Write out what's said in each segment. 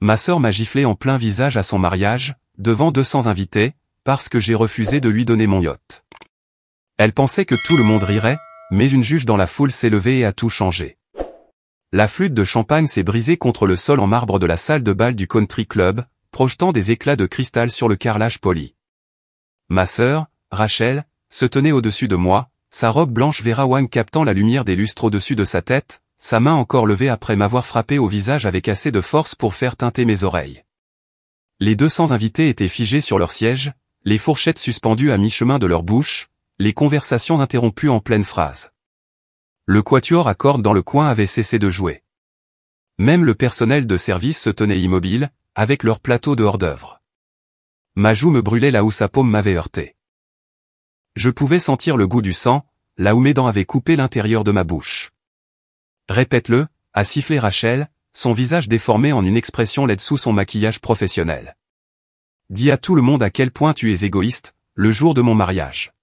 Ma sœur m'a giflé en plein visage à son mariage, devant 200 invités, parce que j'ai refusé de lui donner mon yacht. Elle pensait que tout le monde rirait, mais une juge dans la foule s'est levée et a tout changé. La flûte de champagne s'est brisée contre le sol en marbre de la salle de bal du country club, projetant des éclats de cristal sur le carrelage poli. Ma sœur, Rachel, se tenait au-dessus de moi, sa robe blanche Vera Wang captant la lumière des lustres au-dessus de sa tête, sa main encore levée après m'avoir frappé au visage avec assez de force pour faire tinter mes oreilles. Les 200 invités étaient figés sur leur siège, les fourchettes suspendues à mi-chemin de leur bouche, les conversations interrompues en pleine phrase. Le quatuor à cordes dans le coin avait cessé de jouer. Même le personnel de service se tenait immobile, avec leur plateau de hors-d'œuvre. Ma joue me brûlait là où sa paume m'avait heurté. Je pouvais sentir le goût du sang, là où mes dents avaient coupé l'intérieur de ma bouche. Répète-le, a sifflé Rachel, son visage déformé en une expression laide sous son maquillage professionnel. Dis à tout le monde à quel point tu es égoïste, le jour de mon mariage.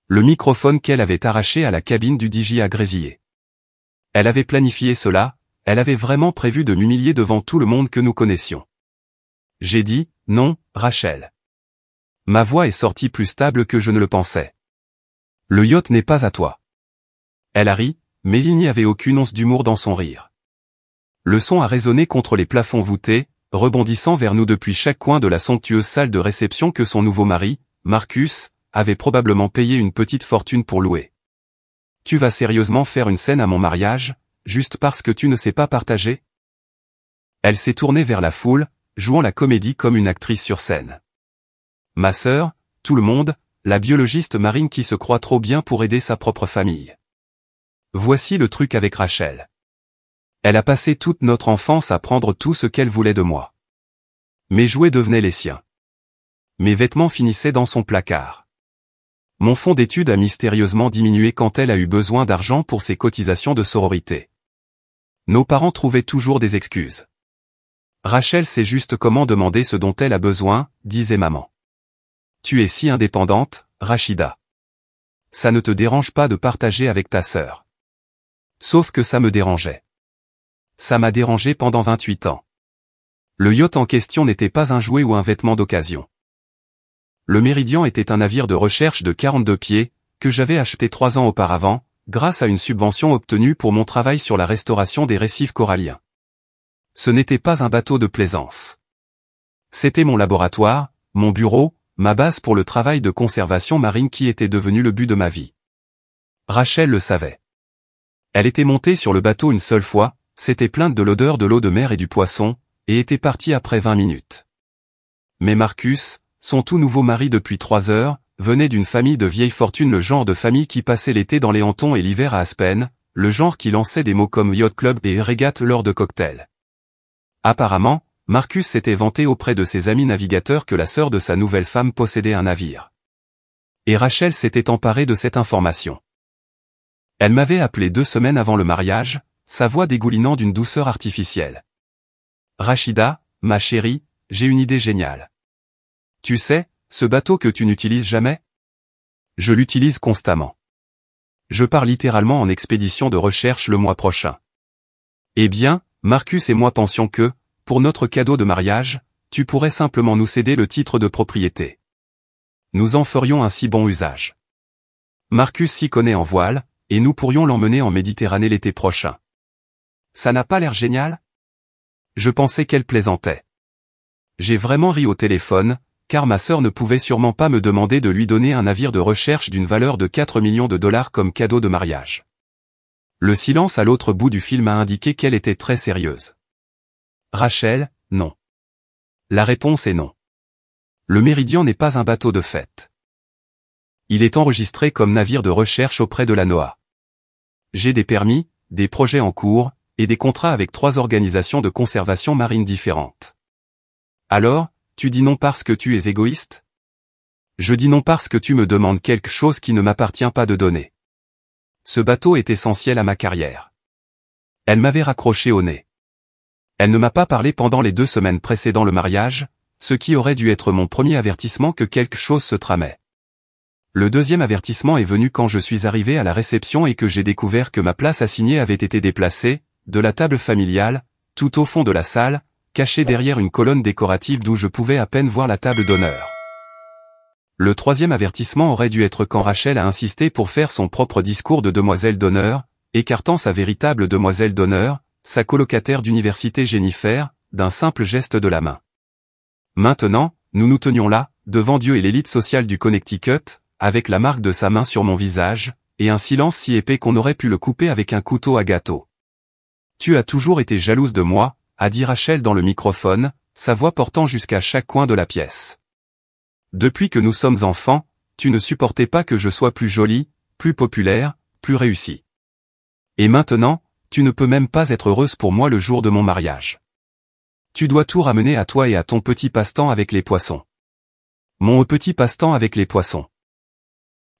Le microphone qu'elle avait arraché à la cabine du DJ a grésillé. Elle avait planifié cela, elle avait vraiment prévu de m'humilier devant tout le monde que nous connaissions. J'ai dit, non, Rachel. Ma voix est sortie plus stable que je ne le pensais. Le yacht n'est pas à toi. Elle a ri, mais il n'y avait aucune once d'humour dans son rire. Le son a résonné contre les plafonds voûtés, rebondissant vers nous depuis chaque coin de la somptueuse salle de réception que son nouveau mari, Marcus, avait probablement payé une petite fortune pour louer. Tu vas sérieusement faire une scène à mon mariage, juste parce que tu ne sais pas partager? Elle s'est tournée vers la foule, jouant la comédie comme une actrice sur scène. Ma sœur, tout le monde, la biologiste marine qui se croit trop bien pour aider sa propre famille. Voici le truc avec Rachel. Elle a passé toute notre enfance à prendre tout ce qu'elle voulait de moi. Mes jouets devenaient les siens. Mes vêtements finissaient dans son placard. Mon fonds d'études a mystérieusement diminué quand elle a eu besoin d'argent pour ses cotisations de sororité. Nos parents trouvaient toujours des excuses. Rachel sait juste comment demander ce dont elle a besoin, disait maman. Tu es si indépendante, Rachida. Ça ne te dérange pas de partager avec ta sœur. Sauf que ça me dérangeait. Ça m'a dérangé pendant 28 ans. Le yacht en question n'était pas un jouet ou un vêtement d'occasion. Le Méridien était un navire de recherche de 42 pieds, que j'avais acheté 3 ans auparavant, grâce à une subvention obtenue pour mon travail sur la restauration des récifs coralliens. Ce n'était pas un bateau de plaisance. C'était mon laboratoire, mon bureau, ma base pour le travail de conservation marine qui était devenu le but de ma vie. Rachel le savait. Elle était montée sur le bateau une seule fois, s'était plainte de l'odeur de l'eau de mer et du poisson, et était partie après 20 minutes. Mais Marcus, son tout nouveau mari depuis 3 heures, venait d'une famille de vieille fortune, le genre de famille qui passait l'été dans les hantons et l'hiver à Aspen, le genre qui lançait des mots comme yacht club et régate lors de cocktails. Apparemment, Marcus s'était vanté auprès de ses amis navigateurs que la sœur de sa nouvelle femme possédait un navire. Et Rachel s'était emparée de cette information. Elle m'avait appelé 2 semaines avant le mariage, sa voix dégoulinant d'une douceur artificielle. Rachida, ma chérie, j'ai une idée géniale. Tu sais, ce bateau que tu n'utilises jamais? Je l'utilise constamment. Je pars littéralement en expédition de recherche le mois prochain. Eh bien, Marcus et moi pensions que, pour notre cadeau de mariage, tu pourrais simplement nous céder le titre de propriété. Nous en ferions un si bon usage. Marcus s'y connaît en voile, et nous pourrions l'emmener en Méditerranée l'été prochain. Ça n'a pas l'air génial? Je pensais qu'elle plaisantait. J'ai vraiment ri au téléphone, car ma sœur ne pouvait sûrement pas me demander de lui donner un navire de recherche d'une valeur de 4 millions de dollars comme cadeau de mariage. Le silence à l'autre bout du fil m'a indiqué qu'elle était très sérieuse. Rachel, non. La réponse est non. Le Méridien n'est pas un bateau de fête. Il est enregistré comme navire de recherche auprès de la NOAA. J'ai des permis, des projets en cours, et des contrats avec 3 organisations de conservation marine différentes. Alors, tu dis non parce que tu es égoïste? Je dis non parce que tu me demandes quelque chose qui ne m'appartient pas de donner. Ce bateau est essentiel à ma carrière. Elle m'avait raccroché au nez. Elle ne m'a pas parlé pendant les 2 semaines précédant le mariage, ce qui aurait dû être mon premier avertissement que quelque chose se tramait. Le deuxième avertissement est venu quand je suis arrivé à la réception et que j'ai découvert que ma place assignée avait été déplacée, de la table familiale, tout au fond de la salle, caché derrière une colonne décorative d'où je pouvais à peine voir la table d'honneur. Le troisième avertissement aurait dû être quand Rachel a insisté pour faire son propre discours de demoiselle d'honneur, écartant sa véritable demoiselle d'honneur, sa colocataire d'université Jennifer, d'un simple geste de la main. Maintenant, nous nous tenions là, devant Dieu et l'élite sociale du Connecticut, avec la marque de sa main sur mon visage, et un silence si épais qu'on aurait pu le couper avec un couteau à gâteau. Tu as toujours été jalouse de moi, a dit Rachel dans le microphone, sa voix portant jusqu'à chaque coin de la pièce. Depuis que nous sommes enfants, tu ne supportais pas que je sois plus jolie, plus populaire, plus réussie. Et maintenant, tu ne peux même pas être heureuse pour moi le jour de mon mariage. Tu dois tout ramener à toi et à ton petit passe-temps avec les poissons. Mon petit passe-temps avec les poissons.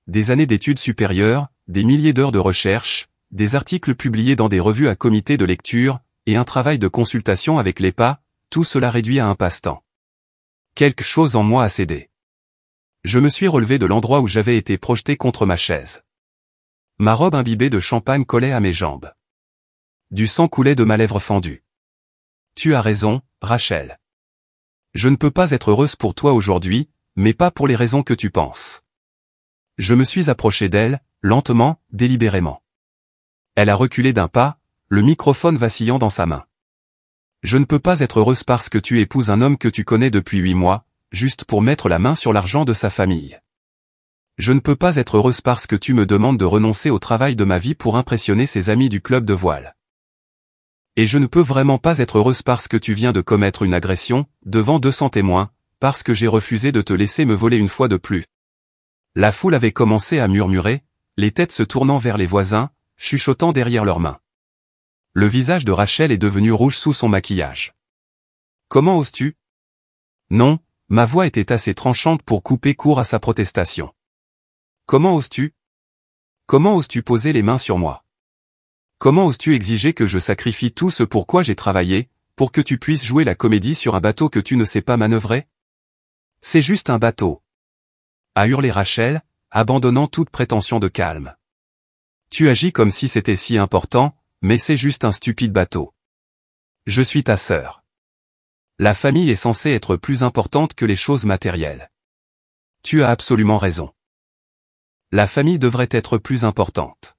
Des années d'études supérieures, des milliers d'heures de recherche, des articles publiés dans des revues à comité de lecture, et un travail de consultation avec l'EPA, tout cela réduit à un passe-temps. Quelque chose en moi a cédé. Je me suis relevé de l'endroit où j'avais été projeté contre ma chaise. Ma robe imbibée de champagne collait à mes jambes. Du sang coulait de ma lèvre fendue. Tu as raison, Rachel. Je ne peux pas être heureuse pour toi aujourd'hui, mais pas pour les raisons que tu penses. Je me suis approché d'elle, lentement, délibérément. Elle a reculé d'un pas, le microphone vacillant dans sa main. Je ne peux pas être heureuse parce que tu épouses un homme que tu connais depuis 8 mois, juste pour mettre la main sur l'argent de sa famille. Je ne peux pas être heureuse parce que tu me demandes de renoncer au travail de ma vie pour impressionner ses amis du club de voile. Et je ne peux vraiment pas être heureuse parce que tu viens de commettre une agression, devant 200 témoins, parce que j'ai refusé de te laisser me voler une fois de plus. La foule avait commencé à murmurer, les têtes se tournant vers les voisins, chuchotant derrière leurs mains. Le visage de Rachel est devenu rouge sous son maquillage. Comment oses-tu? Non, ma voix était assez tranchante pour couper court à sa protestation. Comment oses-tu? Comment oses-tu poser les mains sur moi? Comment oses-tu exiger que je sacrifie tout ce pour quoi j'ai travaillé, pour que tu puisses jouer la comédie sur un bateau que tu ne sais pas manœuvrer? C'est juste un bateau. A hurlé Rachel, abandonnant toute prétention de calme. Tu agis comme si c'était si important, mais c'est juste un stupide bateau. Je suis ta sœur. La famille est censée être plus importante que les choses matérielles. Tu as absolument raison. La famille devrait être plus importante.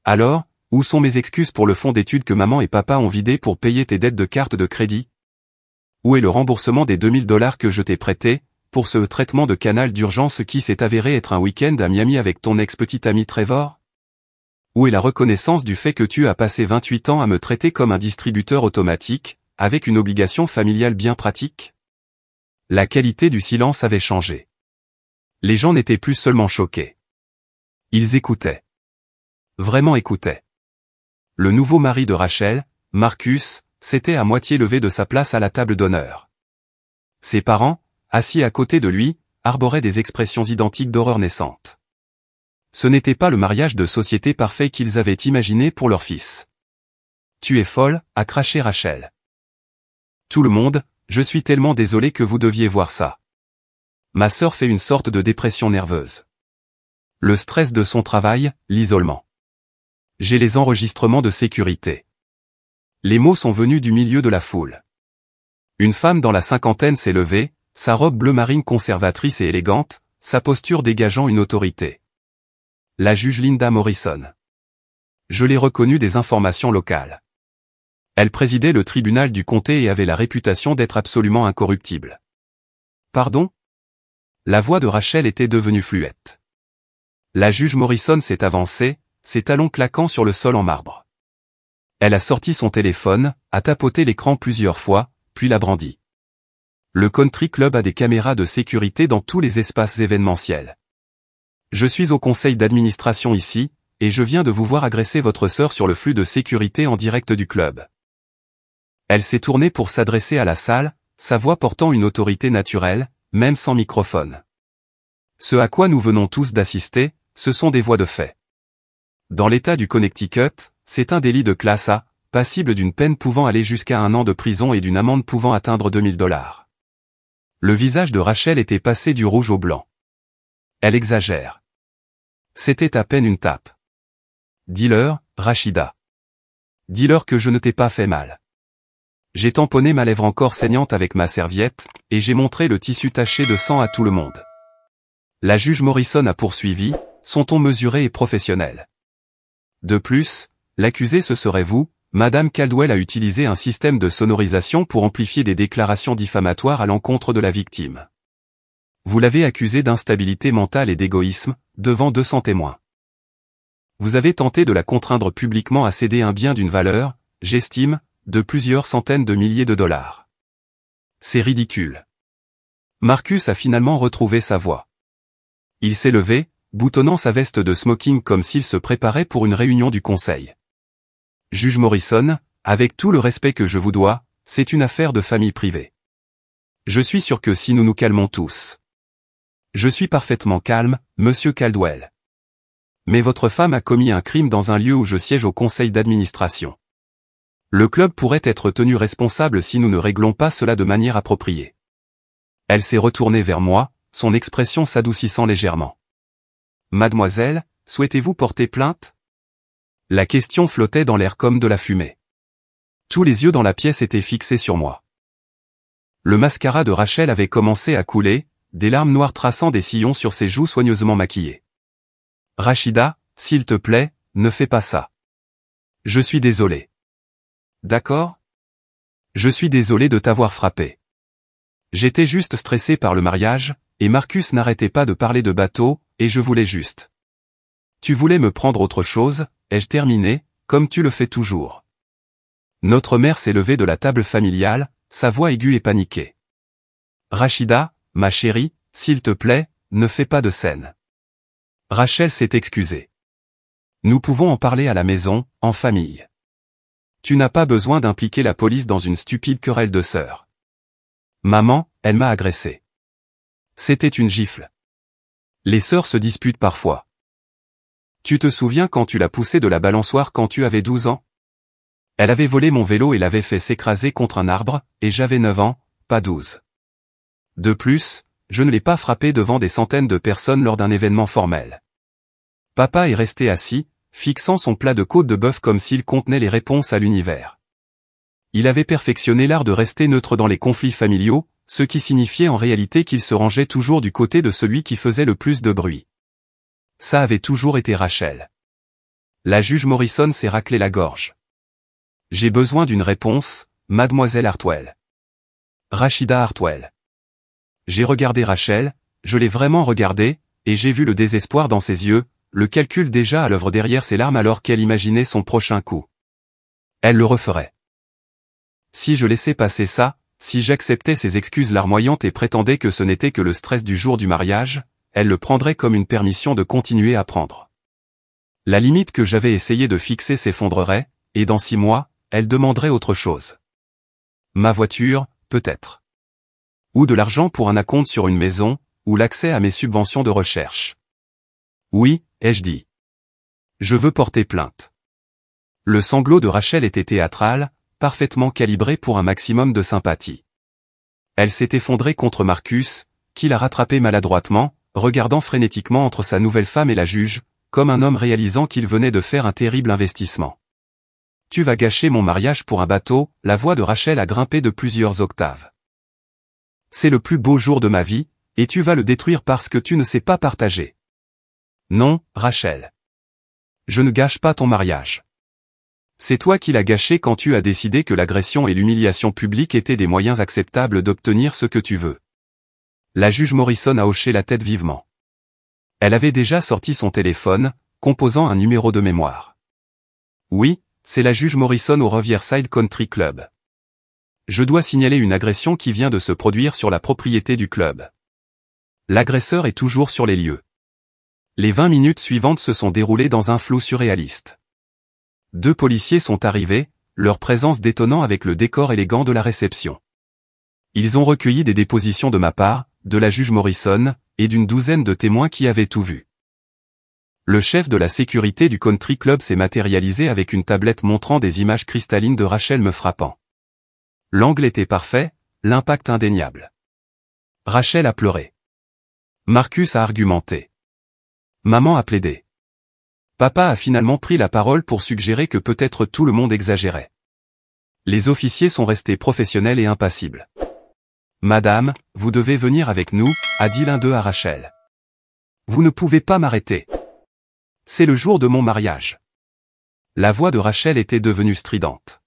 Alors, où sont mes excuses pour le fonds d'études que maman et papa ont vidé pour payer tes dettes de carte de crédit? Où est le remboursement des $2000 que je t'ai prêtés, pour ce traitement de canal d'urgence qui s'est avéré être un week-end à Miami avec ton ex-petit ami Trevor? Où est la reconnaissance du fait que tu as passé 28 ans à me traiter comme un distributeur automatique, avec une obligation familiale bien pratique? La qualité du silence avait changé. Les gens n'étaient plus seulement choqués. Ils écoutaient. Vraiment écoutaient. Le nouveau mari de Rachel, Marcus, s'était à moitié levé de sa place à la table d'honneur. Ses parents, assis à côté de lui, arboraient des expressions identiques d'horreur naissante. Ce n'était pas le mariage de société parfait qu'ils avaient imaginé pour leur fils. Tu es folle, a craché Rachel. Tout le monde, je suis tellement désolé que vous deviez voir ça. Ma sœur fait une sorte de dépression nerveuse. Le stress de son travail, l'isolement. J'ai les enregistrements de sécurité. Les mots sont venus du milieu de la foule. Une femme dans la cinquantaine s'est levée, sa robe bleu marine conservatrice et élégante, sa posture dégageant une autorité. La juge Linda Morrison. Je l'ai reconnue des informations locales. Elle présidait le tribunal du comté et avait la réputation d'être absolument incorruptible. Pardon? La voix de Rachel était devenue fluette. La juge Morrison s'est avancée, ses talons claquant sur le sol en marbre. Elle a sorti son téléphone, a tapoté l'écran plusieurs fois, puis l'a brandi. Le country club a des caméras de sécurité dans tous les espaces événementiels. Je suis au conseil d'administration ici, et je viens de vous voir agresser votre sœur sur le flux de sécurité en direct du club. Elle s'est tournée pour s'adresser à la salle, sa voix portant une autorité naturelle, même sans microphone. Ce à quoi nous venons tous d'assister, ce sont des voies de fait. Dans l'État du Connecticut, c'est un délit de classe A, passible d'une peine pouvant aller jusqu'à 1 an de prison et d'une amende pouvant atteindre $2000. Le visage de Rachel était passé du rouge au blanc. Elle exagère. C'était à peine une tape. Dis-leur, Rachida. Dis-leur que je ne t'ai pas fait mal. J'ai tamponné ma lèvre encore saignante avec ma serviette, et j'ai montré le tissu taché de sang à tout le monde. La juge Morrison a poursuivi, son ton mesuré et professionnel. De plus, l'accusé ce serait vous, Madame Caldwell a utilisé un système de sonorisation pour amplifier des déclarations diffamatoires à l'encontre de la victime. Vous l'avez accusé d'instabilité mentale et d'égoïsme, devant 200 témoins. Vous avez tenté de la contraindre publiquement à céder un bien d'une valeur, j'estime, de plusieurs centaines de milliers de dollars. C'est ridicule. Marcus a finalement retrouvé sa voix. Il s'est levé, boutonnant sa veste de smoking comme s'il se préparait pour une réunion du conseil. Juge Morrison, avec tout le respect que je vous dois, c'est une affaire de famille privée. Je suis sûr que si nous nous calmons tous. Je suis parfaitement calme, Monsieur Caldwell. Mais votre femme a commis un crime dans un lieu où je siège au conseil d'administration. Le club pourrait être tenu responsable si nous ne réglons pas cela de manière appropriée. Elle s'est retournée vers moi, son expression s'adoucissant légèrement. Mademoiselle, souhaitez-vous porter plainte? La question flottait dans l'air comme de la fumée. Tous les yeux dans la pièce étaient fixés sur moi. Le mascara de Rachel avait commencé à couler, des larmes noires traçant des sillons sur ses joues soigneusement maquillées. Rachida, s'il te plaît, ne fais pas ça. Je suis désolé. D'accord? Je suis désolé de t'avoir frappé. J'étais juste stressé par le mariage, et Marcus n'arrêtait pas de parler de bateau, et je voulais juste. Tu voulais me prendre autre chose, ai-je terminé, comme tu le fais toujours. Notre mère s'est levée de la table familiale, sa voix aiguë et paniquée. Rachida, ma chérie, s'il te plaît, ne fais pas de scène. Rachel s'est excusée. Nous pouvons en parler à la maison, en famille. Tu n'as pas besoin d'impliquer la police dans une stupide querelle de sœurs. Maman, elle m'a agressé. C'était une gifle. Les sœurs se disputent parfois. Tu te souviens quand tu l'as poussée de la balançoire quand tu avais 12 ans? Elle avait volé mon vélo et l'avait fait s'écraser contre un arbre, et j'avais 9 ans, pas 12. De plus, je ne l'ai pas frappée devant des centaines de personnes lors d'un événement formel. Papa est resté assis, fixant son plat de côte de bœuf comme s'il contenait les réponses à l'univers. Il avait perfectionné l'art de rester neutre dans les conflits familiaux, ce qui signifiait en réalité qu'il se rangeait toujours du côté de celui qui faisait le plus de bruit. Ça avait toujours été Rachel. La juge Morrison s'est raclé la gorge. J'ai besoin d'une réponse, mademoiselle Hartwell. Rachida Hartwell. J'ai regardé Rachel, je l'ai vraiment regardée, et j'ai vu le désespoir dans ses yeux, le calcul déjà à l'œuvre derrière ses larmes alors qu'elle imaginait son prochain coup. Elle le referait. Si je laissais passer ça, si j'acceptais ses excuses larmoyantes et prétendais que ce n'était que le stress du jour du mariage, elle le prendrait comme une permission de continuer à prendre. La limite que j'avais essayé de fixer s'effondrerait, et dans 6 mois, elle demanderait autre chose. Ma voiture, peut-être. Ou de l'argent pour un acompte sur une maison, ou l'accès à mes subventions de recherche. Oui, ai-je dit. Je veux porter plainte. Le sanglot de Rachel était théâtral, parfaitement calibré pour un maximum de sympathie. Elle s'est effondrée contre Marcus, qui l'a rattrapé maladroitement, regardant frénétiquement entre sa nouvelle femme et la juge, comme un homme réalisant qu'il venait de faire un terrible investissement. Tu vas gâcher mon mariage pour un bateau, la voix de Rachel a grimpé de plusieurs octaves. C'est le plus beau jour de ma vie, et tu vas le détruire parce que tu ne sais pas partager. Non, Rachel. Je ne gâche pas ton mariage. C'est toi qui l'as gâché quand tu as décidé que l'agression et l'humiliation publique étaient des moyens acceptables d'obtenir ce que tu veux. La juge Morrison a hoché la tête vivement. Elle avait déjà sorti son téléphone, composant un numéro de mémoire. Oui, c'est la juge Morrison au Riverside Country Club. Je dois signaler une agression qui vient de se produire sur la propriété du club. L'agresseur est toujours sur les lieux. Les 20 minutes suivantes se sont déroulées dans un flou surréaliste. 2 policiers sont arrivés, leur présence détonnant avec le décor élégant de la réception. Ils ont recueilli des dépositions de ma part, de la juge Morrison, et d'une douzaine de témoins qui avaient tout vu. Le chef de la sécurité du country club s'est matérialisé avec une tablette montrant des images cristallines de Rachel me frappant. L'angle était parfait, l'impact indéniable. Rachel a pleuré. Marcus a argumenté. Maman a plaidé. Papa a finalement pris la parole pour suggérer que peut-être tout le monde exagérait. Les officiers sont restés professionnels et impassibles. Madame, vous devez venir avec nous, a dit l'un d'eux à Rachel. Vous ne pouvez pas m'arrêter. C'est le jour de mon mariage. La voix de Rachel était devenue stridente.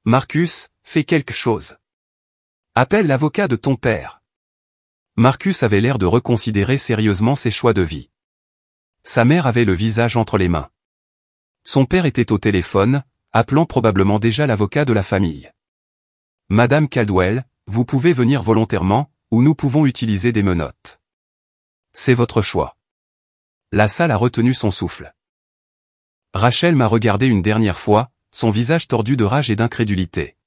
Marcus, fais quelque chose. Appelle l'avocat de ton père. Marcus avait l'air de reconsidérer sérieusement ses choix de vie. Sa mère avait le visage entre les mains. Son père était au téléphone, appelant probablement déjà l'avocat de la famille. Madame Caldwell, vous pouvez venir volontairement, ou nous pouvons utiliser des menottes. C'est votre choix. La salle a retenu son souffle. Rachel m'a regardé une dernière fois, son visage tordu de rage et d'incrédulité.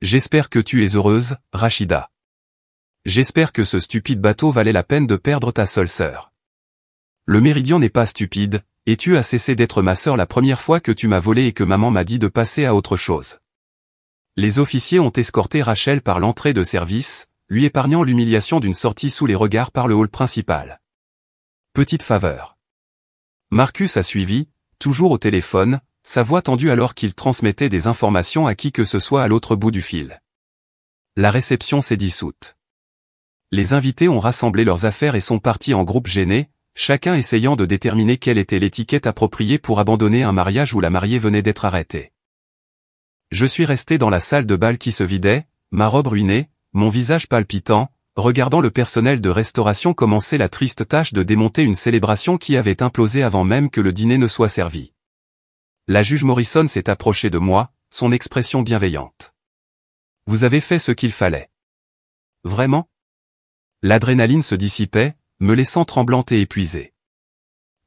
J'espère que tu es heureuse, Rachida. J'espère que ce stupide bateau valait la peine de perdre ta seule sœur. Le Méridien n'est pas stupide, et tu as cessé d'être ma sœur la première fois que tu m'as volé et que maman m'a dit de passer à autre chose. Les officiers ont escorté Rachel par l'entrée de service, lui épargnant l'humiliation d'une sortie sous les regards par le hall principal. Petite faveur. Marcus a suivi, toujours au téléphone, sa voix tendue alors qu'il transmettait des informations à qui que ce soit à l'autre bout du fil. La réception s'est dissoute. Les invités ont rassemblé leurs affaires et sont partis en groupe gênés, chacun essayant de déterminer quelle était l'étiquette appropriée pour abandonner un mariage où la mariée venait d'être arrêtée. Je suis resté dans la salle de bal qui se vidait, ma robe ruinée, mon visage palpitant, regardant le personnel de restauration commencer la triste tâche de démonter une célébration qui avait implosé avant même que le dîner ne soit servi. La juge Morrison s'est approchée de moi, son expression bienveillante. Vous avez fait ce qu'il fallait. Vraiment? L'adrénaline se dissipait, me laissant tremblante et épuisée.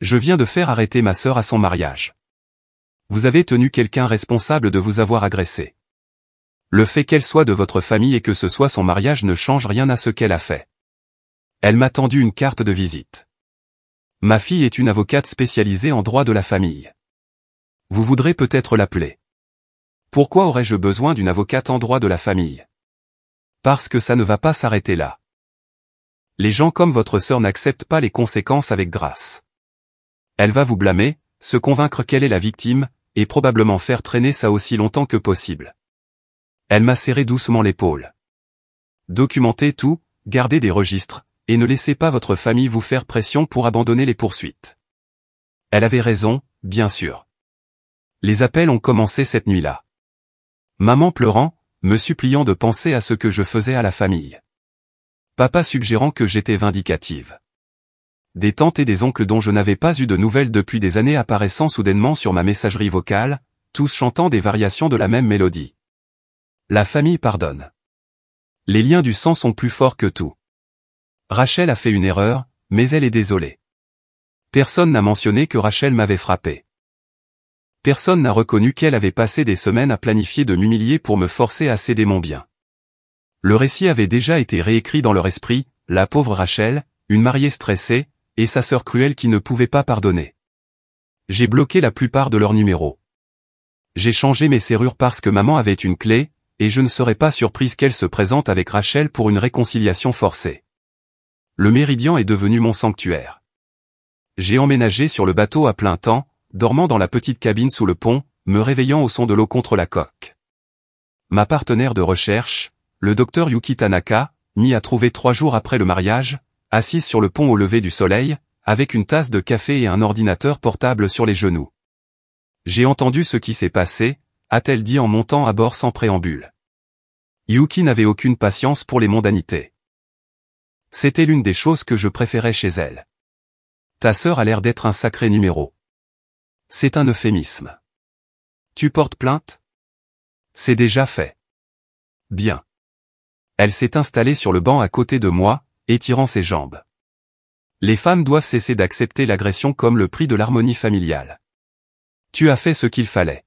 Je viens de faire arrêter ma sœur à son mariage. Vous avez tenu quelqu'un responsable de vous avoir agressé. Le fait qu'elle soit de votre famille et que ce soit son mariage ne change rien à ce qu'elle a fait. Elle m'a tendu une carte de visite. Ma fille est une avocate spécialisée en droit de la famille. Vous voudrez peut-être l'appeler. Pourquoi aurais-je besoin d'une avocate en droit de la famille? Parce que ça ne va pas s'arrêter là. Les gens comme votre sœur n'acceptent pas les conséquences avec grâce. Elle va vous blâmer, se convaincre qu'elle est la victime, et probablement faire traîner ça aussi longtemps que possible. Elle m'a serré doucement l'épaule. Documentez tout, gardez des registres, et ne laissez pas votre famille vous faire pression pour abandonner les poursuites. Elle avait raison, bien sûr. Les appels ont commencé cette nuit-là. Maman pleurant, me suppliant de penser à ce que je faisais à la famille. Papa suggérant que j'étais vindicative. Des tantes et des oncles dont je n'avais pas eu de nouvelles depuis des années apparaissant soudainement sur ma messagerie vocale, tous chantant des variations de la même mélodie. La famille pardonne. Les liens du sang sont plus forts que tout. Rachel a fait une erreur, mais elle est désolée. Personne n'a mentionné que Rachel m'avait frappé. Personne n'a reconnu qu'elle avait passé des semaines à planifier de m'humilier pour me forcer à céder mon bien. Le récit avait déjà été réécrit dans leur esprit, la pauvre Rachel, une mariée stressée, et sa sœur cruelle qui ne pouvait pas pardonner. J'ai bloqué la plupart de leurs numéros. J'ai changé mes serrures parce que maman avait une clé, et je ne serais pas surprise qu'elle se présente avec Rachel pour une réconciliation forcée. Le Méridien est devenu mon sanctuaire. J'ai emménagé sur le bateau à plein temps, dormant dans la petite cabine sous le pont, me réveillant au son de l'eau contre la coque. Ma partenaire de recherche, le docteur Yuki Tanaka, m'y a trouvé 3 jours après le mariage, assise sur le pont au lever du soleil, avec une tasse de café et un ordinateur portable sur les genoux. J'ai entendu ce qui s'est passé, a-t-elle dit en montant à bord sans préambule. Yuki n'avait aucune patience pour les mondanités. C'était l'une des choses que je préférais chez elle. Ta sœur a l'air d'être un sacré numéro. C'est un euphémisme. Tu portes plainte? C'est déjà fait. Bien. Elle s'est installée sur le banc à côté de moi, étirant ses jambes. Les femmes doivent cesser d'accepter l'agression comme le prix de l'harmonie familiale. Tu as fait ce qu'il fallait.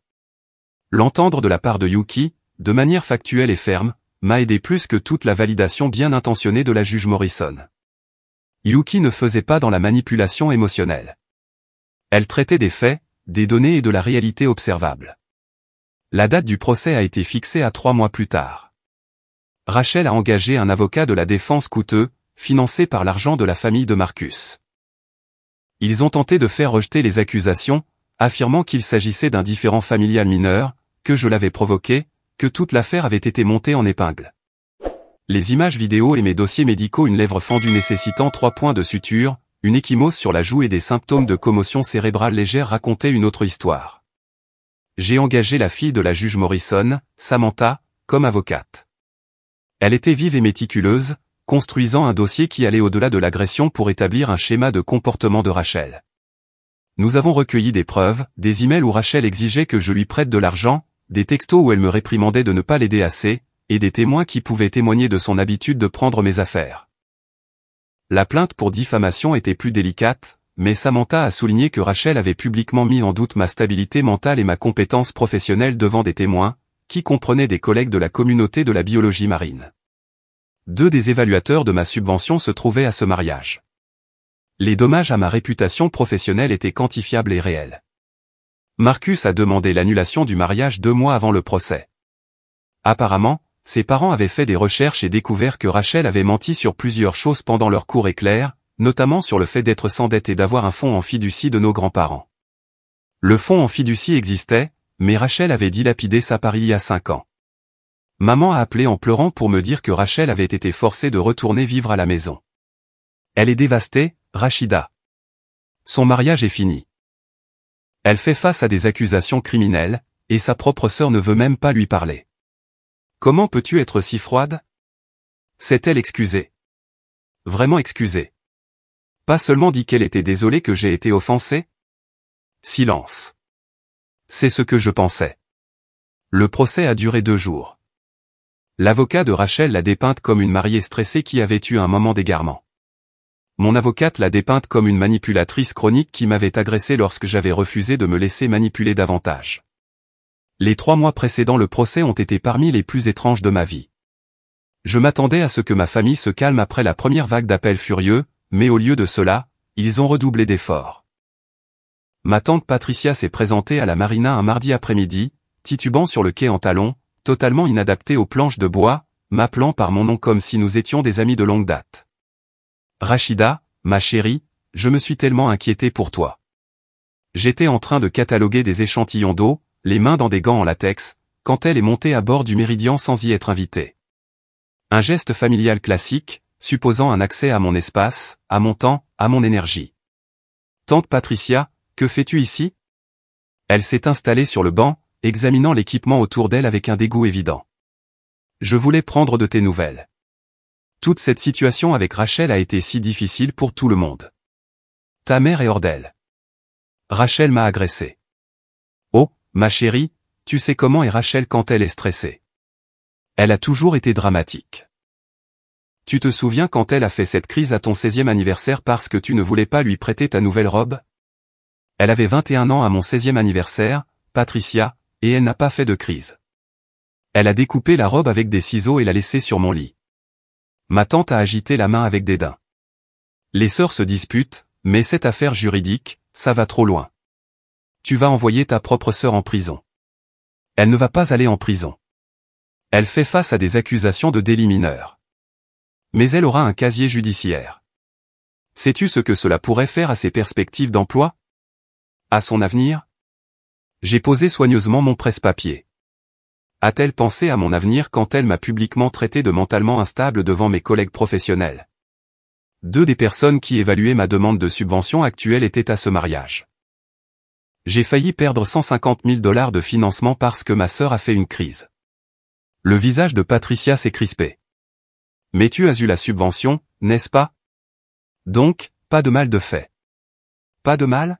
L'entendre de la part de Yuki, de manière factuelle et ferme, m'a aidé plus que toute la validation bien intentionnée de la juge Morrison. Yuki ne faisait pas dans la manipulation émotionnelle. Elle traitait des faits, des données et de la réalité observable. La date du procès a été fixée à 3 mois plus tard. Rachel a engagé un avocat de la défense coûteux, financé par l'argent de la famille de Marcus. Ils ont tenté de faire rejeter les accusations, affirmant qu'il s'agissait d'un différend familial mineur, que je l'avais provoqué, que toute l'affaire avait été montée en épingle. Les images vidéo et mes dossiers médicaux, une lèvre fendue nécessitant 3 points de suture, une ecchymose sur la joue et des symptômes de commotion cérébrale légère racontaient une autre histoire. J'ai engagé la fille de la juge Morrison, Samantha, comme avocate. Elle était vive et méticuleuse, construisant un dossier qui allait au-delà de l'agression pour établir un schéma de comportement de Rachel. Nous avons recueilli des preuves, des emails où Rachel exigeait que je lui prête de l'argent, des textos où elle me réprimandait de ne pas l'aider assez, et des témoins qui pouvaient témoigner de son habitude de prendre mes affaires. La plainte pour diffamation était plus délicate, mais Samantha a souligné que Rachel avait publiquement mis en doute ma stabilité mentale et ma compétence professionnelle devant des témoins, qui comprenaient des collègues de la communauté de la biologie marine. 2 des évaluateurs de ma subvention se trouvaient à ce mariage. Les dommages à ma réputation professionnelle étaient quantifiables et réels. Marcus a demandé l'annulation du mariage 2 mois avant le procès. Apparemment, ses parents avaient fait des recherches et découvert que Rachel avait menti sur plusieurs choses pendant leur cours éclair, notamment sur le fait d'être sans dette et d'avoir un fonds en fiducie de nos grands-parents. Le fonds en fiducie existait, mais Rachel avait dilapidé sa part il y a 5 ans. Maman a appelé en pleurant pour me dire que Rachel avait été forcée de retourner vivre à la maison. Elle est dévastée, Rachida. Son mariage est fini. Elle fait face à des accusations criminelles, et sa propre sœur ne veut même pas lui parler. Comment peux-tu être si froide? S'est-elle excusée? Vraiment excusée? Pas seulement dit qu'elle était désolée que j'ai été offensée? Silence. C'est ce que je pensais. Le procès a duré 2 jours. L'avocat de Rachel l'a dépeinte comme une mariée stressée qui avait eu un moment d'égarement. Mon avocate l'a dépeinte comme une manipulatrice chronique qui m'avait agressé lorsque j'avais refusé de me laisser manipuler davantage. Les 3 mois précédant le procès ont été parmi les plus étranges de ma vie. Je m'attendais à ce que ma famille se calme après la première vague d'appels furieux, mais au lieu de cela, ils ont redoublé d'efforts. Ma tante Patricia s'est présentée à la marina un mardi après-midi, titubant sur le quai en talons, totalement inadaptée aux planches de bois, m'appelant par mon nom comme si nous étions des amis de longue date. Rachida, ma chérie, je me suis tellement inquiété pour toi. J'étais en train de cataloguer des échantillons d'eau, les mains dans des gants en latex, quand elle est montée à bord du Méridien sans y être invitée. Un geste familial classique, supposant un accès à mon espace, à mon temps, à mon énergie. Tante Patricia, que fais-tu ici? Elle s'est installée sur le banc, examinant l'équipement autour d'elle avec un dégoût évident. Je voulais prendre de tes nouvelles. Toute cette situation avec Rachel a été si difficile pour tout le monde. Ta mère est hors d'elle. Rachel m'a agressé. Oh, ma chérie, tu sais comment est Rachel quand elle est stressée. Elle a toujours été dramatique. Tu te souviens quand elle a fait cette crise à ton 16e anniversaire parce que tu ne voulais pas lui prêter ta nouvelle robe? Elle avait 21 ans à mon 16e anniversaire, Patricia, et elle n'a pas fait de crise. Elle a découpé la robe avec des ciseaux et l'a laissée sur mon lit. Ma tante a agité la main avec dédain. Les sœurs se disputent, mais cette affaire juridique, ça va trop loin. Tu vas envoyer ta propre sœur en prison. Elle ne va pas aller en prison. Elle fait face à des accusations de délit mineur. Mais elle aura un casier judiciaire. Sais-tu ce que cela pourrait faire à ses perspectives d'emploi? À son avenir? J'ai posé soigneusement mon presse-papier. A-t-elle pensé à mon avenir quand elle m'a publiquement traité de mentalement instable devant mes collègues professionnels? 2 des personnes qui évaluaient ma demande de subvention actuelle étaient à ce mariage. J'ai failli perdre 150 000 $ de financement parce que ma sœur a fait une crise. Le visage de Patricia s'est crispé. Mais tu as eu la subvention, n'est-ce pas? Donc, pas de mal de fait. Pas de mal?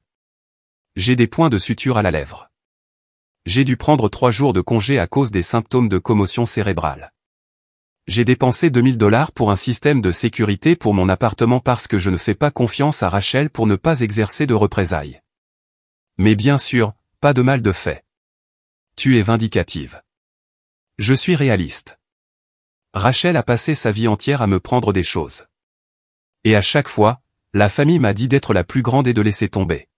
J'ai des points de suture à la lèvre. J'ai dû prendre 3 jours de congé à cause des symptômes de commotion cérébrale. J'ai dépensé 2 000 $ pour un système de sécurité pour mon appartement parce que je ne fais pas confiance à Rachel pour ne pas exercer de représailles. Mais bien sûr, pas de mal de fait. Tu es vindicative. Je suis réaliste. Rachel a passé sa vie entière à me prendre des choses. Et à chaque fois, la famille m'a dit d'être la plus grande et de laisser tomber.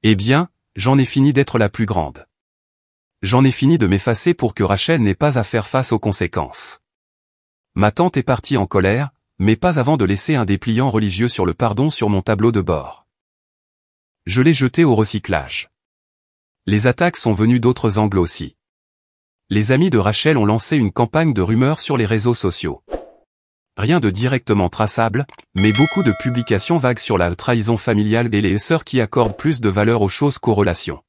Eh bien, j'en ai fini d'être la plus grande. J'en ai fini de m'effacer pour que Rachel n'ait pas à faire face aux conséquences. Ma tante est partie en colère, mais pas avant de laisser un dépliant religieux sur le pardon sur mon tableau de bord. Je l'ai jeté au recyclage. Les attaques sont venues d'autres angles aussi. Les amis de Rachel ont lancé une campagne de rumeurs sur les réseaux sociaux. Rien de directement traçable, mais beaucoup de publications vagues sur la trahison familiale et les sœurs qui accordent plus de valeur aux choses qu'aux relations.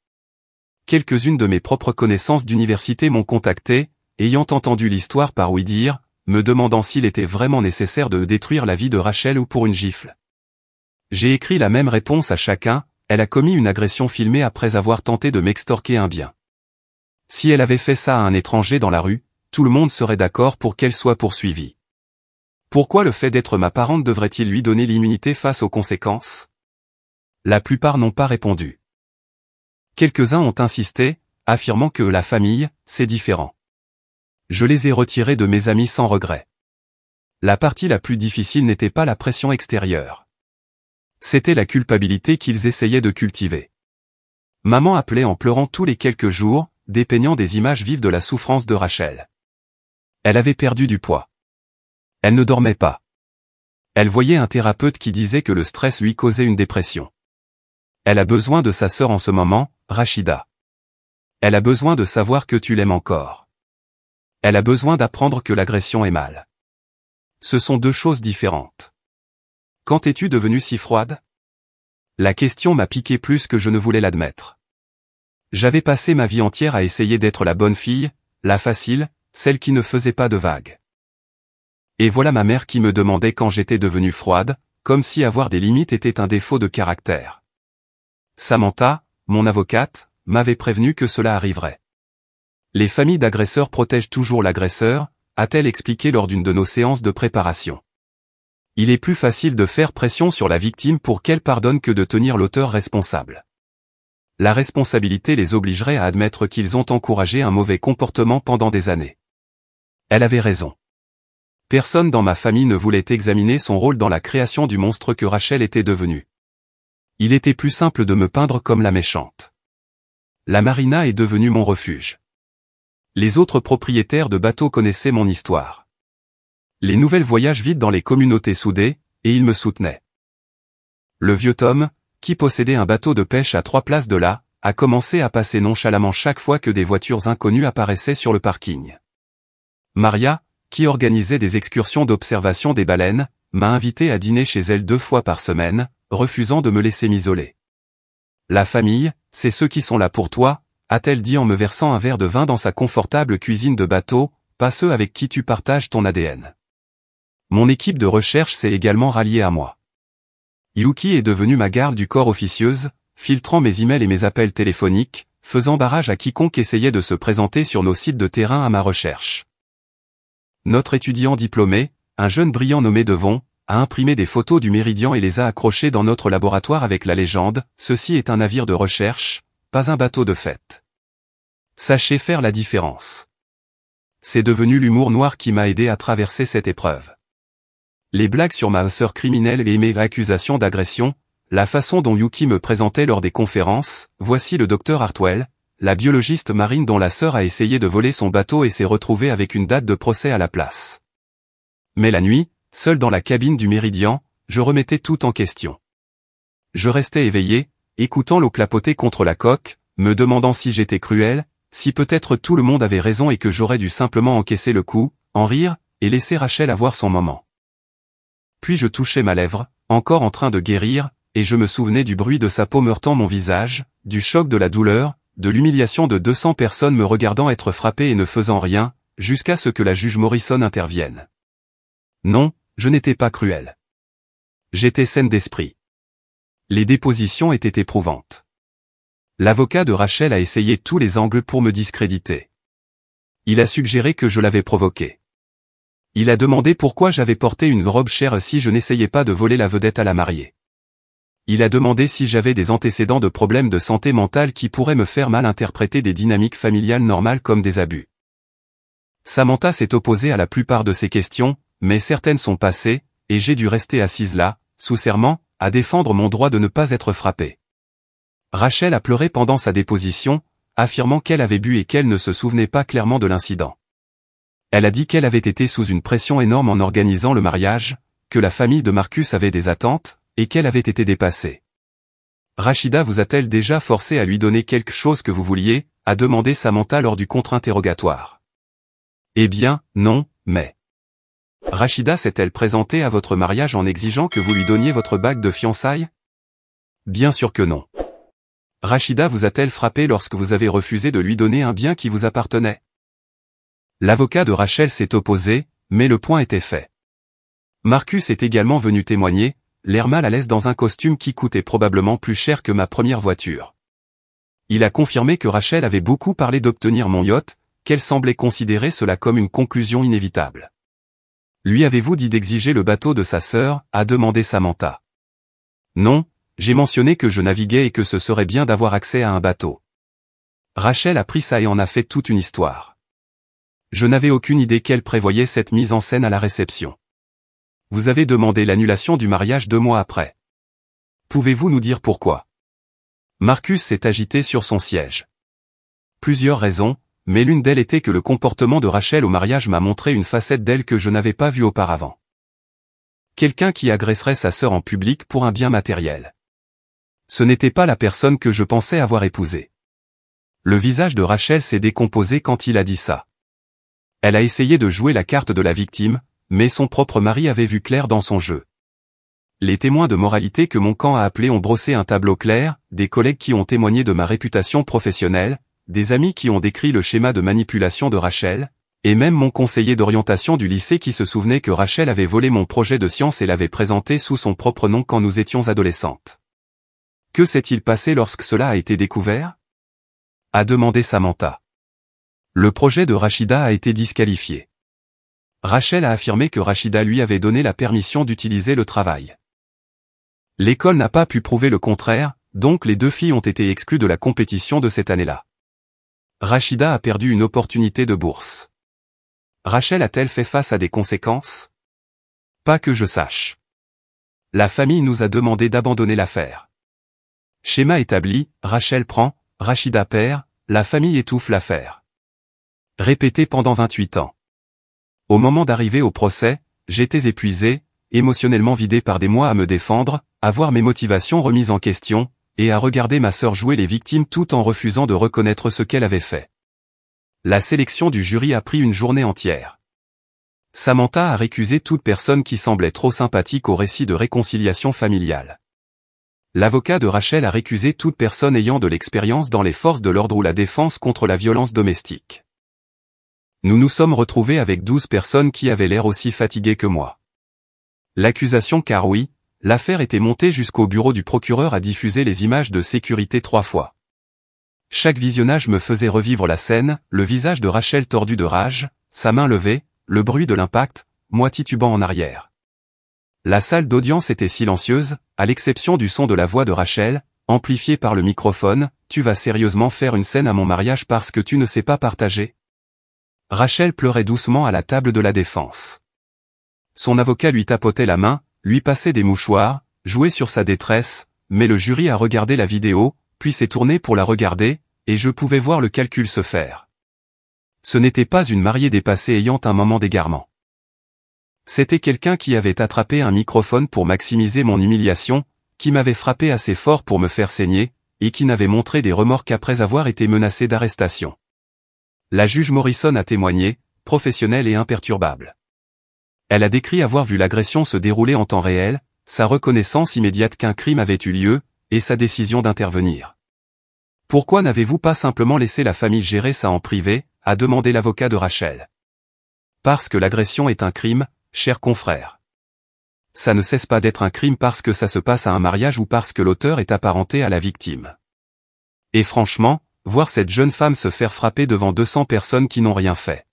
Quelques-unes de mes propres connaissances d'université m'ont contacté, ayant entendu l'histoire par ouï-dire, me demandant s'il était vraiment nécessaire de détruire la vie de Rachel ou pour une gifle. J'ai écrit la même réponse à chacun, elle a commis une agression filmée après avoir tenté de m'extorquer un bien. Si elle avait fait ça à un étranger dans la rue, tout le monde serait d'accord pour qu'elle soit poursuivie. Pourquoi le fait d'être ma parente devrait-il lui donner l'immunité face aux conséquences? La plupart n'ont pas répondu. Quelques-uns ont insisté, affirmant que la famille, c'est différent. Je les ai retirés de mes amis sans regret. La partie la plus difficile n'était pas la pression extérieure. C'était la culpabilité qu'ils essayaient de cultiver. Maman appelait en pleurant tous les quelques jours, dépeignant des images vives de la souffrance de Rachel. Elle avait perdu du poids. Elle ne dormait pas. Elle voyait un thérapeute qui disait que le stress lui causait une dépression. Elle a besoin de sa sœur en ce moment, Rachida. Elle a besoin de savoir que tu l'aimes encore. Elle a besoin d'apprendre que l'agression est mal. Ce sont deux choses différentes. Quand es-tu devenue si froide? La question m'a piqué plus que je ne voulais l'admettre. J'avais passé ma vie entière à essayer d'être la bonne fille, la facile, celle qui ne faisait pas de vagues. Et voilà ma mère qui me demandait quand j'étais devenue froide, comme si avoir des limites était un défaut de caractère. Samantha, mon avocate, m'avait prévenu que cela arriverait. Les familles d'agresseurs protègent toujours l'agresseur, a-t-elle expliqué lors d'une de nos séances de préparation. Il est plus facile de faire pression sur la victime pour qu'elle pardonne que de tenir l'auteur responsable. La responsabilité les obligerait à admettre qu'ils ont encouragé un mauvais comportement pendant des années. Elle avait raison. Personne dans ma famille ne voulait examiner son rôle dans la création du monstre que Rachel était devenue. Il était plus simple de me peindre comme la méchante. La marina est devenue mon refuge. Les autres propriétaires de bateaux connaissaient mon histoire. Les nouvelles voyagent vite dans les communautés soudées, et ils me soutenaient. Le vieux Tom, qui possédait un bateau de pêche à 3 places de là, a commencé à passer nonchalamment chaque fois que des voitures inconnues apparaissaient sur le parking. Maria, qui organisait des excursions d'observation des baleines, m'a invité à dîner chez elle 2 fois par semaine, refusant de me laisser m'isoler. La famille, c'est ceux qui sont là pour toi, a-t-elle dit en me versant un verre de vin dans sa confortable cuisine de bateau, pas ceux avec qui tu partages ton ADN. Mon équipe de recherche s'est également ralliée à moi. Yuki est devenue ma garde du corps officieuse, filtrant mes emails et mes appels téléphoniques, faisant barrage à quiconque essayait de se présenter sur nos sites de terrain à ma recherche. Notre étudiant diplômé, un jeune brillant nommé Devon, a imprimé des photos du Méridien et les a accrochées dans notre laboratoire avec la légende « Ceci est un navire de recherche, pas un bateau de fête ». Sachez faire la différence. C'est devenu l'humour noir qui m'a aidé à traverser cette épreuve. Les blagues sur ma sœur criminelle et mes accusations d'agression, la façon dont Yuki me présentait lors des conférences, voici le docteur Hartwell, la biologiste marine dont la sœur a essayé de voler son bateau et s'est retrouvée avec une date de procès à la place. Mais la nuit, seul dans la cabine du Méridien, je remettais tout en question. Je restais éveillé, écoutant l'eau clapoter contre la coque, me demandant si j'étais cruel, si peut-être tout le monde avait raison et que j'aurais dû simplement encaisser le coup, en rire, et laisser Rachel avoir son moment. Puis je touchais ma lèvre, encore en train de guérir, et je me souvenais du bruit de sa peau meurtant mon visage, du choc de la douleur, de l'humiliation de 200 personnes me regardant être frappées et ne faisant rien, jusqu'à ce que la juge Morrison intervienne. Non, je n'étais pas cruel. J'étais saine d'esprit. Les dépositions étaient éprouvantes. L'avocat de Rachel a essayé tous les angles pour me discréditer. Il a suggéré que je l'avais provoqué. Il a demandé pourquoi j'avais porté une robe chère si je n'essayais pas de voler la vedette à la mariée. Il a demandé si j'avais des antécédents de problèmes de santé mentale qui pourraient me faire mal interpréter des dynamiques familiales normales comme des abus. Samantha s'est opposée à la plupart de ces questions, mais certaines sont passées, et j'ai dû rester assise là, sous serment, à défendre mon droit de ne pas être frappée. Rachel a pleuré pendant sa déposition, affirmant qu'elle avait bu et qu'elle ne se souvenait pas clairement de l'incident. Elle a dit qu'elle avait été sous une pression énorme en organisant le mariage, que la famille de Marcus avait des attentes, et qu'elle avait été dépassée. Rachida vous a-t-elle déjà forcé à lui donner quelque chose que vous vouliez, a demandé Samantha lors du contre-interrogatoire. Eh bien, non, mais... Rachida s'est-elle présentée à votre mariage en exigeant que vous lui donniez votre bague de fiançailles? Bien sûr que non. Rachida vous a-t-elle frappé lorsque vous avez refusé de lui donner un bien qui vous appartenait? L'avocat de Rachel s'est opposé, mais le point était fait. Marcus est également venu témoigner, l'air mal à l'aise dans un costume qui coûtait probablement plus cher que ma première voiture. Il a confirmé que Rachel avait beaucoup parlé d'obtenir mon yacht, qu'elle semblait considérer cela comme une conclusion inévitable. Lui avez-vous dit d'exiger le bateau de sa sœur, a demandé Samantha. Non, j'ai mentionné que je naviguais et que ce serait bien d'avoir accès à un bateau. Rachel a pris ça et en a fait toute une histoire. Je n'avais aucune idée qu'elle prévoyait cette mise en scène à la réception. Vous avez demandé l'annulation du mariage 2 mois après. Pouvez-vous nous dire pourquoi? Marcus s'est agité sur son siège. Plusieurs raisons, mais l'une d'elles était que le comportement de Rachel au mariage m'a montré une facette d'elle que je n'avais pas vue auparavant. Quelqu'un qui agresserait sa sœur en public pour un bien matériel. Ce n'était pas la personne que je pensais avoir épousée. Le visage de Rachel s'est décomposé quand il a dit ça. Elle a essayé de jouer la carte de la victime, mais son propre mari avait vu clair dans son jeu. Les témoins de moralité que mon camp a appelés ont brossé un tableau clair, des collègues qui ont témoigné de ma réputation professionnelle, des amis qui ont décrit le schéma de manipulation de Rachel, et même mon conseiller d'orientation du lycée qui se souvenait que Rachel avait volé mon projet de science et l'avait présenté sous son propre nom quand nous étions adolescentes. Que s'est-il passé lorsque cela a été découvert? A demandé Samantha. Le projet de Rachida a été disqualifié. Rachel a affirmé que Rachida lui avait donné la permission d'utiliser le travail. L'école n'a pas pu prouver le contraire, donc les 2 filles ont été exclues de la compétition de cette année-là. Rachida a perdu une opportunité de bourse. Rachel a-t-elle fait face à des conséquences? Pas que je sache. La famille nous a demandé d'abandonner l'affaire. Schéma établi, Rachel prend, Rachida perd, la famille étouffe l'affaire. Répété pendant 28 ans. Au moment d'arriver au procès, j'étais épuisé, émotionnellement vidé par des mois à me défendre, à voir mes motivations remises en question, et à regarder ma sœur jouer les victimes tout en refusant de reconnaître ce qu'elle avait fait. La sélection du jury a pris une journée entière. Samantha a récusé toute personne qui semblait trop sympathique au récit de réconciliation familiale. L'avocat de Rachel a récusé toute personne ayant de l'expérience dans les forces de l'ordre ou la défense contre la violence domestique. Nous nous sommes retrouvés avec 12 personnes qui avaient l'air aussi fatiguées que moi. L'accusation car oui, l'affaire était montée jusqu'au bureau du procureur à diffuser les images de sécurité 3 fois. Chaque visionnage me faisait revivre la scène, le visage de Rachel tordu de rage, sa main levée, le bruit de l'impact, moi titubant en arrière. La salle d'audience était silencieuse, à l'exception du son de la voix de Rachel, amplifié par le microphone. Tu vas sérieusement faire une scène à mon mariage parce que tu ne sais pas partager? Rachel pleurait doucement à la table de la défense. Son avocat lui tapotait la main, lui passait des mouchoirs, jouait sur sa détresse, mais le jury a regardé la vidéo, puis s'est tourné pour la regarder, et je pouvais voir le calcul se faire. Ce n'était pas une mariée dépassée ayant un moment d'égarement. C'était quelqu'un qui avait attrapé un microphone pour maximiser mon humiliation, qui m'avait frappé assez fort pour me faire saigner, et qui n'avait montré des remords qu'après avoir été menacé d'arrestation. La juge Morrison a témoigné, professionnelle et imperturbable. Elle a décrit avoir vu l'agression se dérouler en temps réel, sa reconnaissance immédiate qu'un crime avait eu lieu, et sa décision d'intervenir. Pourquoi n'avez-vous pas simplement laissé la famille gérer ça en privé, a demandé l'avocat de Rachel. Parce que l'agression est un crime, cher confrère. Ça ne cesse pas d'être un crime parce que ça se passe à un mariage ou parce que l'auteur est apparenté à la victime. Et franchement, voir cette jeune femme se faire frapper devant 200 personnes qui n'ont rien fait.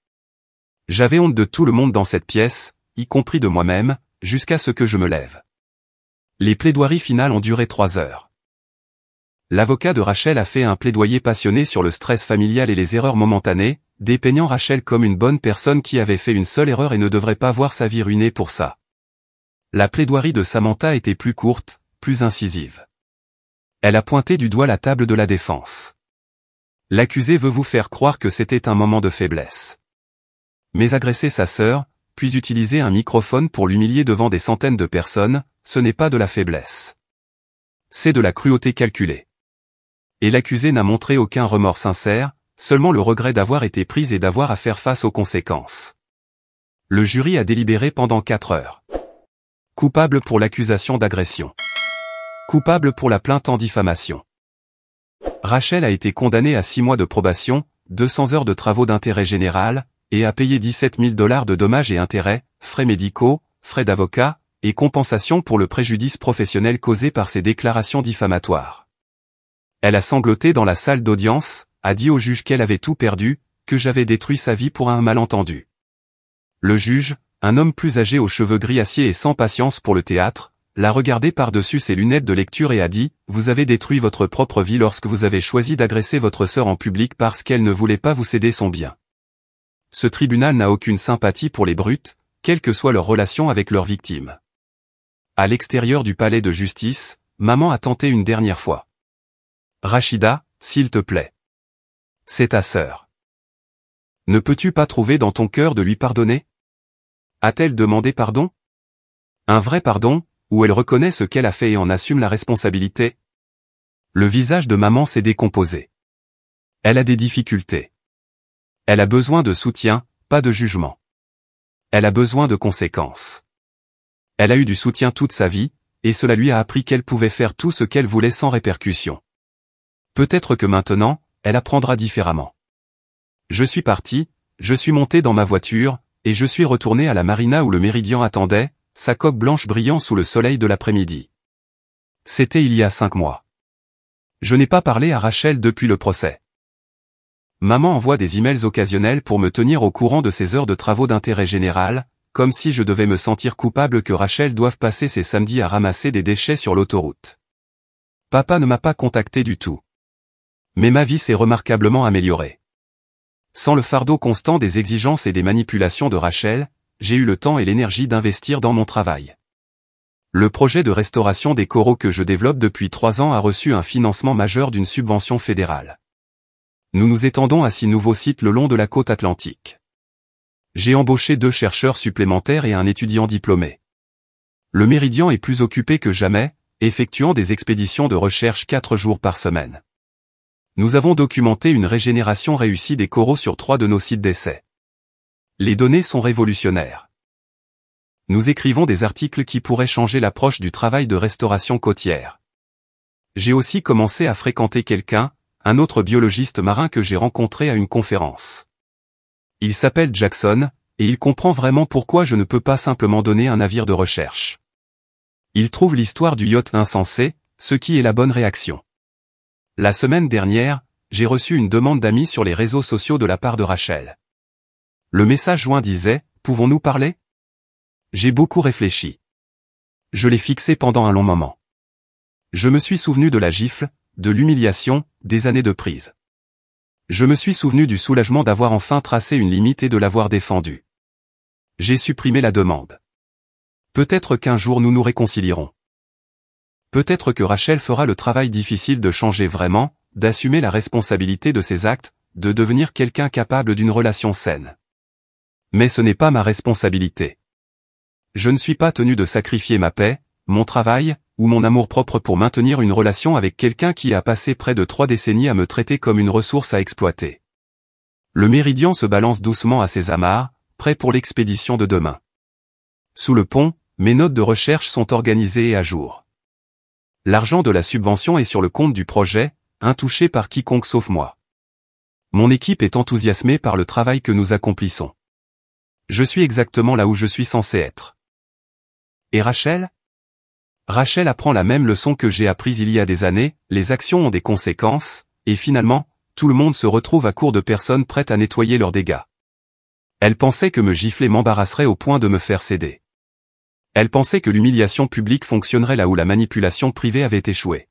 J'avais honte de tout le monde dans cette pièce, y compris de moi-même, jusqu'à ce que je me lève. Les plaidoiries finales ont duré 3 heures. L'avocat de Rachel a fait un plaidoyer passionné sur le stress familial et les erreurs momentanées, dépeignant Rachel comme une bonne personne qui avait fait une seule erreur et ne devrait pas voir sa vie ruinée pour ça. La plaidoirie de Samantha était plus courte, plus incisive. Elle a pointé du doigt la table de la défense. L'accusé veut vous faire croire que c'était un moment de faiblesse. Mais agresser sa sœur, puis utiliser un microphone pour l'humilier devant des centaines de personnes, ce n'est pas de la faiblesse. C'est de la cruauté calculée. Et l'accusé n'a montré aucun remords sincère, seulement le regret d'avoir été prise et d'avoir à faire face aux conséquences. Le jury a délibéré pendant 4 heures. Coupable pour l'accusation d'agression. Coupable pour la plainte en diffamation. Rachel a été condamnée à 6 mois de probation, 200 heures de travaux d'intérêt général, et a payé 17 000 $ de dommages et intérêts, frais médicaux, frais d'avocat, et compensation pour le préjudice professionnel causé par ses déclarations diffamatoires. Elle a sangloté dans la salle d'audience, a dit au juge qu'elle avait tout perdu, que j'avais détruit sa vie pour un malentendu. Le juge, un homme plus âgé aux cheveux gris acier et sans patience pour le théâtre, l'a regardé par-dessus ses lunettes de lecture et a dit « Vous avez détruit votre propre vie lorsque vous avez choisi d'agresser votre sœur en public parce qu'elle ne voulait pas vous céder son bien. » Ce tribunal n'a aucune sympathie pour les brutes, quelle que soit leur relation avec leurs victimes. À l'extérieur du palais de justice, maman a tenté une dernière fois. « Rachida, s'il te plaît. C'est ta sœur. Ne peux-tu pas trouver dans ton cœur de lui pardonner ?» A-t-elle demandé pardon? Un vrai pardon, où elle reconnaît ce qu'elle a fait et en assume la responsabilité? Le visage de maman s'est décomposé. Elle a des difficultés. Elle a besoin de soutien, pas de jugement. Elle a besoin de conséquences. Elle a eu du soutien toute sa vie, et cela lui a appris qu'elle pouvait faire tout ce qu'elle voulait sans répercussion. Peut-être que maintenant, elle apprendra différemment. Je suis parti, je suis monté dans ma voiture, et je suis retourné à la marina où le Méridien attendait, sa coque blanche brillant sous le soleil de l'après-midi. C'était il y a 5 mois. Je n'ai pas parlé à Rachel depuis le procès. Maman envoie des emails occasionnels pour me tenir au courant de ses heures de travaux d'intérêt général, comme si je devais me sentir coupable que Rachel doive passer ses samedis à ramasser des déchets sur l'autoroute. Papa ne m'a pas contacté du tout. Mais ma vie s'est remarquablement améliorée. Sans le fardeau constant des exigences et des manipulations de Rachel, j'ai eu le temps et l'énergie d'investir dans mon travail. Le projet de restauration des coraux que je développe depuis 3 ans a reçu un financement majeur d'une subvention fédérale. Nous nous étendons à 6 nouveaux sites le long de la côte atlantique. J'ai embauché 2 chercheurs supplémentaires et un étudiant diplômé. Le Méridien est plus occupé que jamais, effectuant des expéditions de recherche 4 jours par semaine. Nous avons documenté une régénération réussie des coraux sur 3 de nos sites d'essai. Les données sont révolutionnaires. Nous écrivons des articles qui pourraient changer l'approche du travail de restauration côtière. J'ai aussi commencé à fréquenter quelqu'un, un autre biologiste marin que j'ai rencontré à une conférence. Il s'appelle Jackson, et il comprend vraiment pourquoi je ne peux pas simplement donner un navire de recherche. Il trouve l'histoire du yacht insensée, ce qui est la bonne réaction. La semaine dernière, j'ai reçu une demande d'amis sur les réseaux sociaux de la part de Rachel. Le message joint disait « Pouvons-nous parler ?» J'ai beaucoup réfléchi. Je l'ai fixé pendant un long moment. Je me suis souvenu de la gifle, de l'humiliation, des années de prise. Je me suis souvenu du soulagement d'avoir enfin tracé une limite et de l'avoir défendue. J'ai supprimé la demande. Peut-être qu'un jour nous nous réconcilierons. Peut-être que Rachel fera le travail difficile de changer vraiment, d'assumer la responsabilité de ses actes, de devenir quelqu'un capable d'une relation saine. Mais ce n'est pas ma responsabilité. Je ne suis pas tenu de sacrifier ma paix, mon travail, ou mon amour-propre pour maintenir une relation avec quelqu'un qui a passé près de 3 décennies à me traiter comme une ressource à exploiter. Le Méridien se balance doucement à ses amarres, prêt pour l'expédition de demain. Sous le pont, mes notes de recherche sont organisées et à jour. L'argent de la subvention est sur le compte du projet, intouché par quiconque sauf moi. Mon équipe est enthousiasmée par le travail que nous accomplissons. Je suis exactement là où je suis censé être. Et Rachel? Rachel apprend la même leçon que j'ai apprise il y a des années, les actions ont des conséquences, et finalement, tout le monde se retrouve à court de personnes prêtes à nettoyer leurs dégâts. Elle pensait que me gifler m'embarrasserait au point de me faire céder. Elle pensait que l'humiliation publique fonctionnerait là où la manipulation privée avait échoué.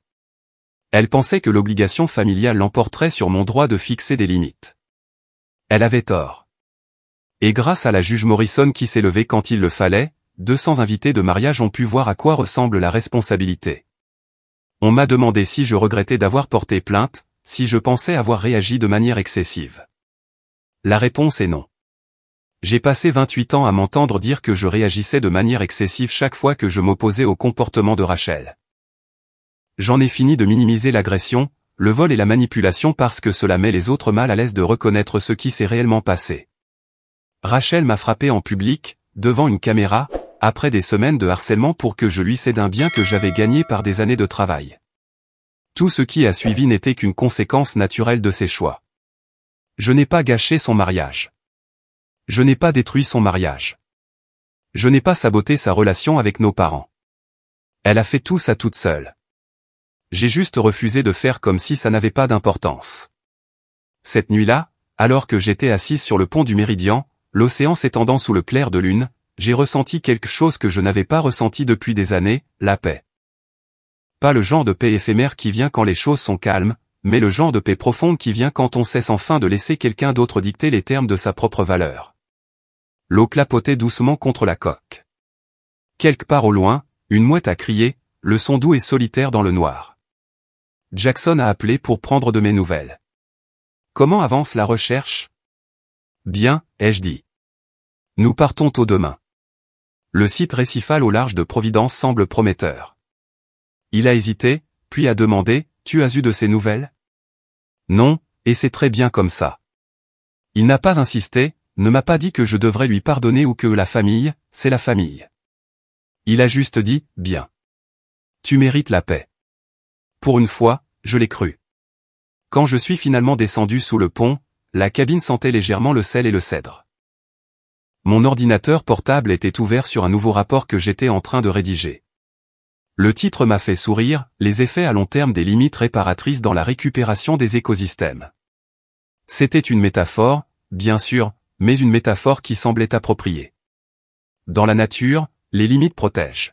Elle pensait que l'obligation familiale l'emporterait sur mon droit de fixer des limites. Elle avait tort. Et grâce à la juge Morrison qui s'est levée quand il le fallait, 200 invités de mariage ont pu voir à quoi ressemble la responsabilité. On m'a demandé si je regrettais d'avoir porté plainte, si je pensais avoir réagi de manière excessive. La réponse est non. J'ai passé 28 ans à m'entendre dire que je réagissais de manière excessive chaque fois que je m'opposais au comportement de Rachel. J'en ai fini de minimiser l'agression, le vol et la manipulation parce que cela met les autres mal à l'aise de reconnaître ce qui s'est réellement passé. Rachel m'a frappé en public, devant une caméra, après des semaines de harcèlement pour que je lui cède un bien que j'avais gagné par des années de travail. Tout ce qui a suivi n'était qu'une conséquence naturelle de ses choix. Je n'ai pas gâché son mariage. Je n'ai pas détruit son mariage. Je n'ai pas saboté sa relation avec nos parents. Elle a fait tout ça toute seule. J'ai juste refusé de faire comme si ça n'avait pas d'importance. Cette nuit-là, alors que j'étais assise sur le pont du Méridien, l'océan s'étendant sous le clair de lune, j'ai ressenti quelque chose que je n'avais pas ressenti depuis des années, la paix. Pas le genre de paix éphémère qui vient quand les choses sont calmes, mais le genre de paix profonde qui vient quand on cesse enfin de laisser quelqu'un d'autre dicter les termes de sa propre valeur. L'eau clapotait doucement contre la coque. Quelque part au loin, une mouette a crié, le son doux et solitaire dans le noir. Jackson a appelé pour prendre de mes nouvelles. Comment avance la recherche? Bien, ai-je dit. Nous partons tôt demain. Le site récifal au large de Providence semble prometteur. Il a hésité, puis a demandé, tu as eu de ces nouvelles? Non, et c'est très bien comme ça. Il n'a pas insisté, ne m'a pas dit que je devrais lui pardonner ou que la famille, c'est la famille. Il a juste dit, bien. Tu mérites la paix. Pour une fois, je l'ai cru. Quand je suis finalement descendu sous le pont, la cabine sentait légèrement le sel et le cèdre. Mon ordinateur portable était ouvert sur un nouveau rapport que j'étais en train de rédiger. Le titre m'a fait sourire, les effets à long terme des limites réparatrices dans la récupération des écosystèmes. C'était une métaphore, bien sûr, mais une métaphore qui semblait appropriée. Dans la nature, les limites protègent.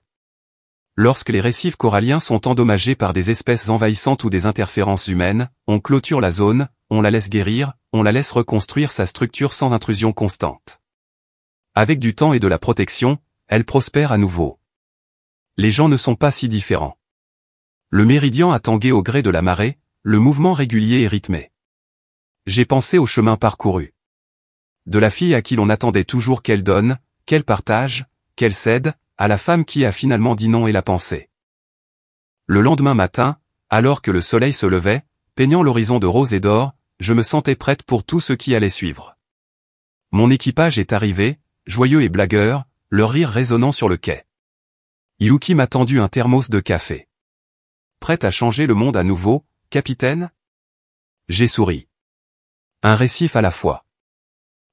Lorsque les récifs coralliens sont endommagés par des espèces envahissantes ou des interférences humaines, on clôture la zone, on la laisse guérir, on la laisse reconstruire sa structure sans intrusion constante. Avec du temps et de la protection, elle prospère à nouveau. Les gens ne sont pas si différents. Le méridien a tangué au gré de la marée, le mouvement régulier et rythmé. J'ai pensé au chemin parcouru. De la fille à qui l'on attendait toujours qu'elle donne, qu'elle partage, qu'elle cède, à la femme qui a finalement dit non et l'a pensé. Le lendemain matin, alors que le soleil se levait, peignant l'horizon de rose et d'or, je me sentais prête pour tout ce qui allait suivre. Mon équipage est arrivé, joyeux et blagueur, leur rire résonnant sur le quai. Yuki m'a tendu un thermos de café. Prête à changer le monde à nouveau, capitaine? J'ai souri. Un récif à la fois.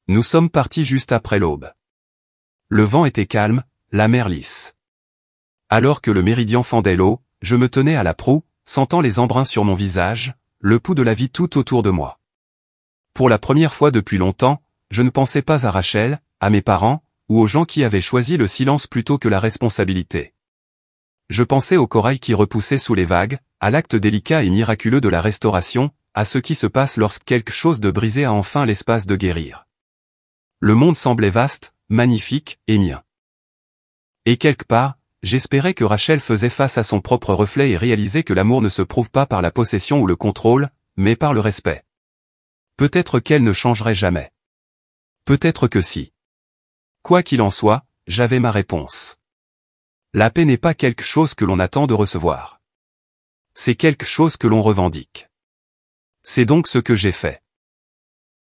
Nous sommes partis juste après l'aube. Le vent était calme, la mer lisse. Alors que le méridien fendait l'eau, je me tenais à la proue, sentant les embruns sur mon visage, le pouls de la vie tout autour de moi. Pour la première fois depuis longtemps, je ne pensais pas à Rachel, à mes parents, ou aux gens qui avaient choisi le silence plutôt que la responsabilité. Je pensais au corail qui repoussait sous les vagues, à l'acte délicat et miraculeux de la restauration, à ce qui se passe lorsque quelque chose de brisé a enfin l'espace de guérir. Le monde semblait vaste, magnifique, et mien. Et quelque part, j'espérais que Rachel faisait face à son propre reflet et réalisait que l'amour ne se prouve pas par la possession ou le contrôle, mais par le respect. Peut-être qu'elle ne changerait jamais. Peut-être que si. Quoi qu'il en soit, j'avais ma réponse. La paix n'est pas quelque chose que l'on attend de recevoir. C'est quelque chose que l'on revendique. C'est donc ce que j'ai fait.